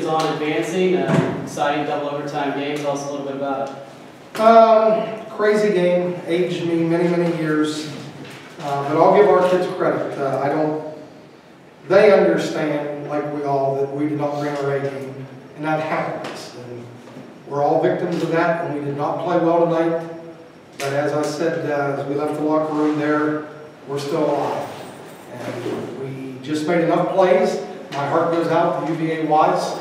on advancing. Exciting double overtime game. Tell us a little bit about it. Crazy game. Aged me many, many years. But I'll give our kids credit. They understand, like we all, that we did not bring our A game, and that happens. And we're all victims of that, and we did not play well tonight. But as I said, as we left the locker room there, we're still alive. And we just made enough plays. My heart goes out to UVa-Wise.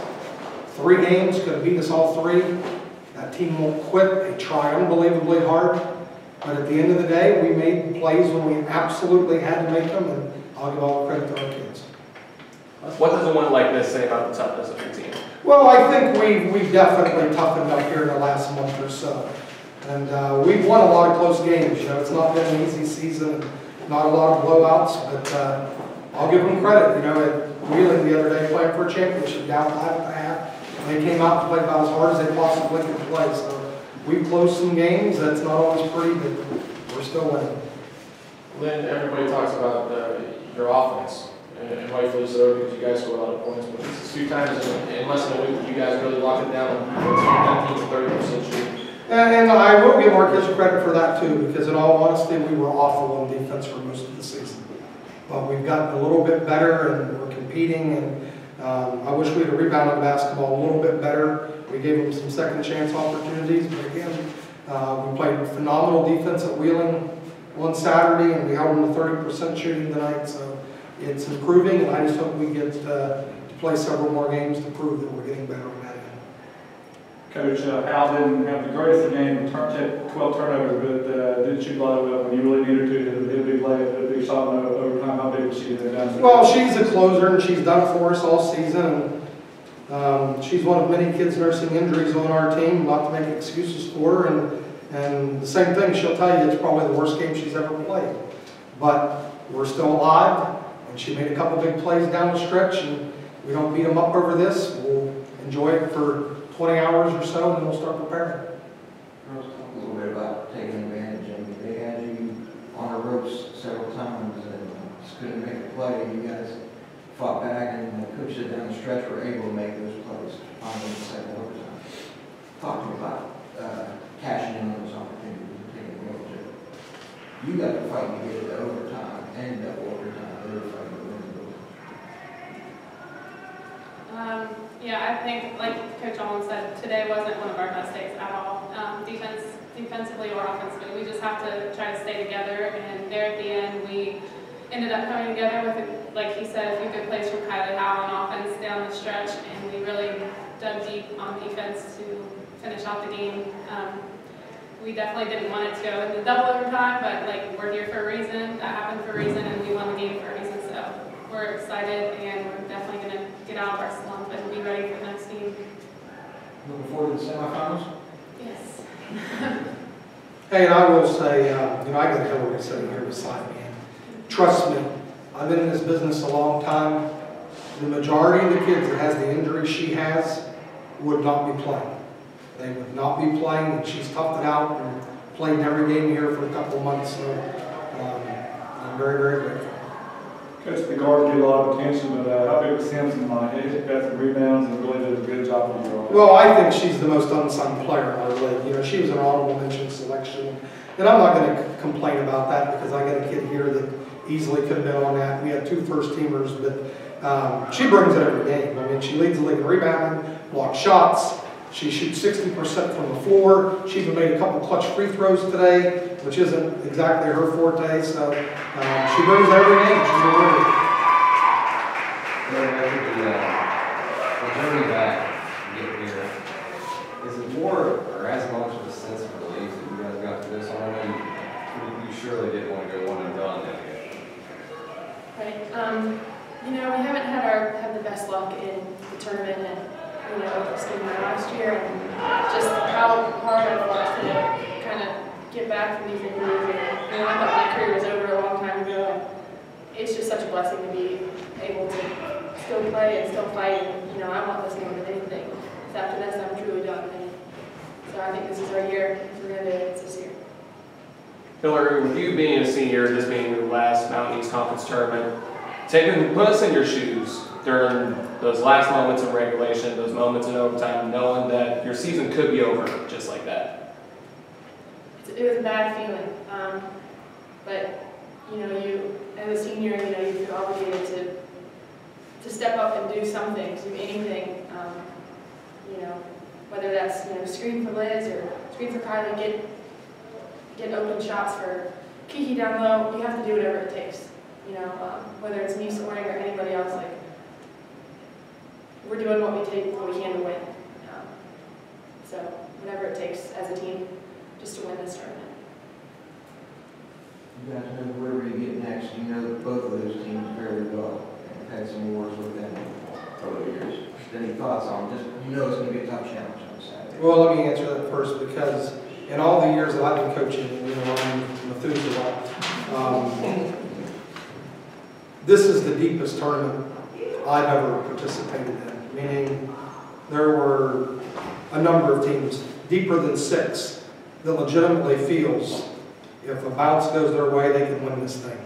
3 games, could have beat us all 3. That team won't quit. They try unbelievably hard. But at the end of the day, we made plays when we absolutely had to make them, and I'll give all the credit to our kids. What does a win like this say about the toughness of your team? Well, I think we've definitely toughened up here in the last month or so. And we've won a lot of close games. You know, it's not been an easy season, not a lot of blowouts, but I'll give them credit. You know, at Wheeling the other day, playing for a championship, down 5.5, and they came out and played about as hard as they possibly could play. So we've closed some games. That's not always pretty, but we're still winning. Lynn, everybody talks about your offense, and rightfully so, because you guys score a lot of points. But it's a few times in less than a week, you guys really locked it down on defense, 19 to 30% shooting. And I will give our kids credit for that too, because in all honesty, we were awful on defense for most of the season. But we've gotten a little bit better, and we're competing. And I wish we had rebounded basketball a little bit better. We gave them some second chance opportunities, but again, we played phenomenal defense at Wheeling on Saturday, and we held them to 30% shooting tonight. So it's improving, and I just hope we get to play several more games to prove that we're getting better on that end. Coach, Al didn't have the greatest game, 12 turnovers, but didn't shoot a lot of it when you really needed to. Did a big play, a big shot in overtime. How big was she down? Well, she's a closer, and she's done it for us all season. And she's one of many kids nursing injuries on our team, not to make excuses for her. And the same thing, she'll tell you it's probably the worst game she's ever played. But we're still alive, and she made a couple big plays down the stretch, and we don't beat them up over this. We'll enjoy it for 20 hours or so, and then we'll start preparing. Let's talk a little bit about taking advantage. I mean, they had you on the ropes several times and just couldn't make a play. You guys fought back, and the coach said down the stretch were able to make those plays on the second overtime. Talk to me about cashing in on those opportunities and taking advantage of it. You got to fight to get it to overtime and double overtime. They were fighting to win those. Yeah, I think, like Coach Ullom said, today wasn't one of our best days at all. Defensively or offensively, we just have to try to stay together. And there at the end, we ended up coming together with, like he said, a few good plays from Kylie Howe on offense down the stretch, and we really dug deep on defense to finish out the game. We definitely didn't want it to go into double overtime, but like we're here for a reason. That happened for a reason, and we won the game for a reason. So we're excited, and we're definitely going to get out of our slump and be ready for the next game. Looking forward to the semifinals? Yes. Hey, and I will say, you know, I got Hillary sitting here beside me. And trust me, I've been in this business a long time. The majority of the kids that has the injury she has would not be playing. They would not be playing, and she's toughed it out and played every game here for a couple of months. So I'm very, very grateful. Coach, the guards get a lot of attention, but how big was Simpson? He got some rebounds and really did a good job for you all. Well, I think she's the most unsung player in our league. You know, she was an honorable mention selection. And I'm not going to complain about that because I got a kid here that easily could have been on that. We had 2 first-teamers, but she brings it every game. I mean, she leads the league in rebounding, blocks shots. She shoots 60% from the floor. She even made a couple clutch free throws today, which isn't exactly her forte. So she brings it every game. She's a winner. I think the journey back to get here, is it more or as much of a sense of relief that you guys got to this? I know you surely didn't want to go one and done that game. Right. You know, we haven't had the best luck in the tournament, and you know, this game last year, and just how hard I fought to kind of get back from these injuries. And you know, I thought my career was over a long time ago, and it's just such a blessing to be able to still play and still fight. And you know, I want this more than anything. So after this, I'm truly done. And so I think this is our year. We're going to do it this year. Hillary, with you being a senior, this being your last Mountain East Conference tournament, put us in your shoes during those last moments in regulation, those moments in overtime, knowing that your season could be over just like that? It was a bad feeling, but you know, you as a senior, you know, you feel obligated to step up and do something, do anything. You know, whether that's, you know, screen for Liz or screen for Kylie, get open shots for Kiki down low. You have to do whatever it takes. You know, whether it's me scoring or anybody else, like we're doing what we can to win. So whatever it takes as a team, just to win this tournament. You guys know wherever you get next, you know both of those teams very well. I've had some wars with them over the years. Any thoughts on just, you know it's going to be a tough challenge on Saturday? Well, let me answer that first, because in all the years that I've been coaching, you know, I'm Methuselah. This is the deepest tournament I've ever participated in, meaning there were a number of teams, deeper than 6, that legitimately feels if a bounce goes their way, they can win this thing.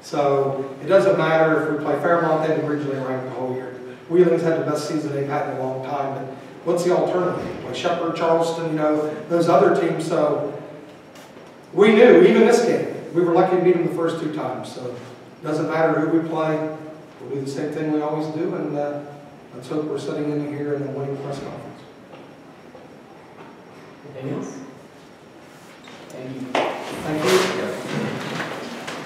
So it doesn't matter if we play Fairmont, they've been regionally ranked the whole year. Wheeling's had the best season they've had in a long time, but what's the alternative? Play Shepherd, Charleston, you know, those other teams. So we knew, even this game, we were lucky to beat them the first 2 times. So it doesn't matter who we play, we'll do the same thing we always do, and let's hope we're sitting in here in a winning press conference. Anything else? Thank you.